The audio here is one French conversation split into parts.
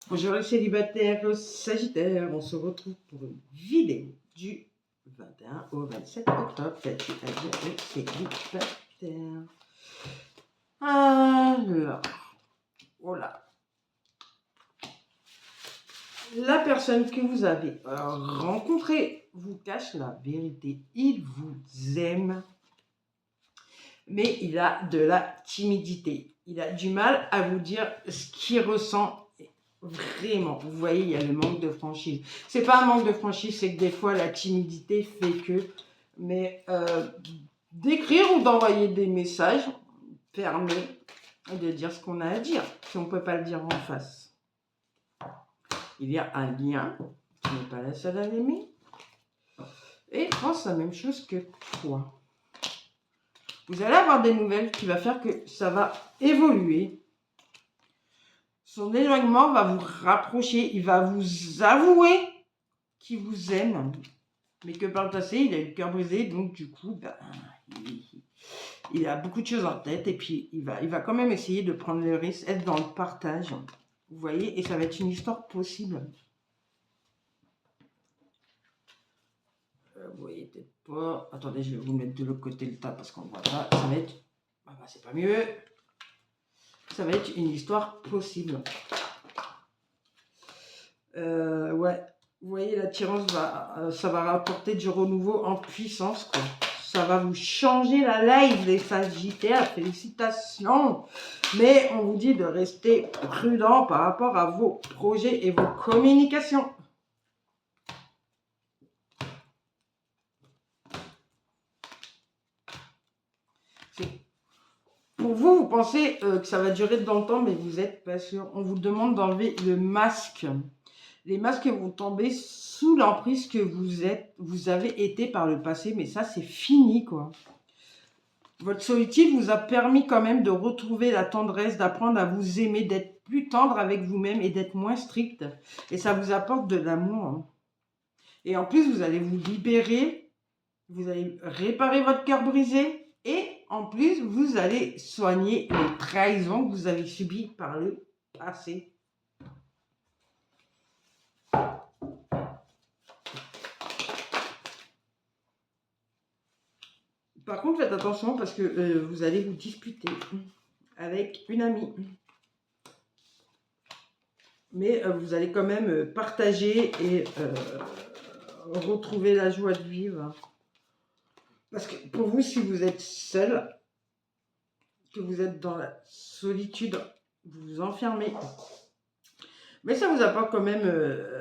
Bonjour les célibataires Sagittaire, on se retrouve pour une vidéo du 21 au 27 octobre. Qu'as-tu à dire les célibataires? Alors, voilà. La personne que vous avez rencontrée vous cache la vérité. Il vous aime, mais il a de la timidité. Il a du mal à vous dire ce qu'il ressent. Vraiment, vous voyez, il y a le manque de franchise. C'est pas un manque de franchise, c'est que des fois la timidité fait que. Mais d'écrire ou d'envoyer des messages permet de dire ce qu'on a à dire, si on ne peut pas le dire en face. Il y a un lien, tu n'es pas la seule à l'aimer. Et pense la même chose que toi. Vous allez avoir des nouvelles qui va faire que ça va évoluer. Son éloignement va vous rapprocher, il va vous avouer qu'il vous aime, mais que par le passé, il a eu le cœur brisé, donc du coup, il a beaucoup de choses en tête, et puis il va quand même essayer de prendre le risque, être dans le partage, vous voyez, et ça va être une histoire possible. Vous voyez peut-être pas, attendez, je vais vous mettre de l'autre côté le tas, parce qu'on ne voit pas, ça va être, c'est pas mieux, ça va être une histoire possible. Ouais, vous voyez, l'attirance ça va rapporter du renouveau en puissance, quoi. Ça va vous changer la life, les Sagittaires, félicitations. Mais on vous dit de rester prudent par rapport à vos projets et vos communications. Pour vous, vous pensez que ça va durer dans le temps, mais vous n'êtes pas sûr. On vous demande d'enlever le masque. Les masques vont tomber sous l'emprise que vous avez été par le passé, mais ça, c'est fini, quoi. Votre solitude vous a permis quand même de retrouver la tendresse, d'apprendre à vous aimer, d'être plus tendre avec vous-même et d'être moins strict. Et ça vous apporte de l'amour. Hein. Et en plus, vous allez vous libérer, vous allez réparer votre cœur brisé et en plus, vous allez soigner les trahisons que vous avez subies par le passé. Par contre, faites attention parce que vous allez vous disputer avec une amie. Mais vous allez quand même partager et retrouver la joie de vivre. Parce que pour vous, si vous êtes seul, que vous êtes dans la solitude, vous vous enfermez. Mais ça vous apporte quand même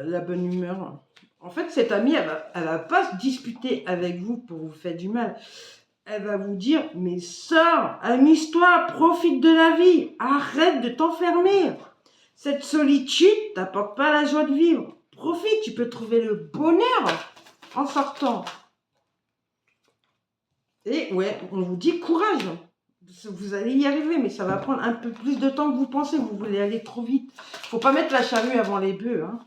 la bonne humeur. En fait, cette amie, elle va pas se disputer avec vous pour vous faire du mal. Elle va vous dire, mais sœur, amuse-toi, profite de la vie, arrête de t'enfermer. Cette solitude t'apporte pas la joie de vivre. Profite, tu peux trouver le bonheur en sortant. Et ouais, on vous dit courage. Vous allez y arriver, mais ça va prendre un peu plus de temps que vous pensez. Vous voulez aller trop vite. Faut pas mettre la charrue avant les bœufs. Hein.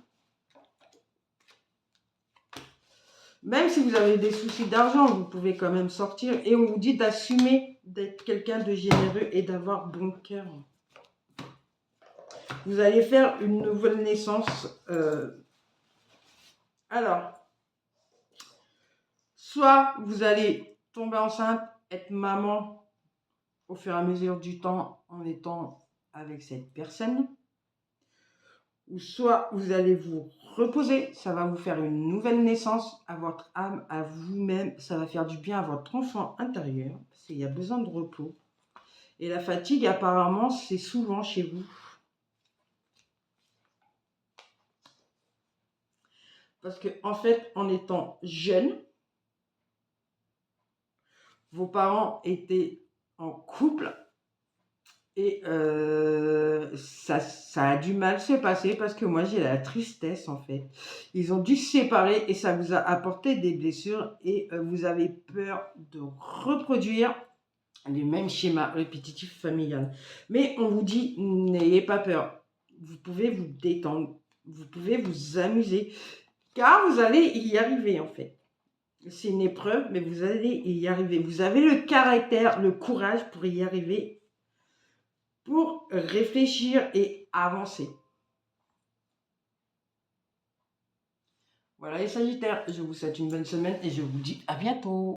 Même si vous avez des soucis d'argent, vous pouvez quand même sortir. Et on vous dit d'assumer d'être quelqu'un de généreux et d'avoir bon cœur. Vous allez faire une nouvelle naissance. Alors, soit vous allez tomber enceinte, être maman au fur et à mesure du temps en étant avec cette personne. Ou soit vous allez vous reposer, ça va vous faire une nouvelle naissance à votre âme, à vous-même, ça va faire du bien à votre enfant intérieur, parce qu'il y a besoin de repos. Et la fatigue, apparemment, c'est souvent chez vous. Parce que, en fait, en étant jeune, vos parents étaient en couple et ça a du mal se passer parce que moi, j'ai la tristesse, en fait. Ils ont dû se séparer et ça vous a apporté des blessures et vous avez peur de reproduire les mêmes schémas répétitifs familiales. Mais on vous dit, n'ayez pas peur. Vous pouvez vous détendre. Vous pouvez vous amuser. Car vous allez y arriver, en fait. C'est une épreuve, mais vous allez y arriver. Vous avez le caractère, le courage pour y arriver, pour réfléchir et avancer. Voilà les Sagittaires, je vous souhaite une bonne semaine et je vous dis à bientôt.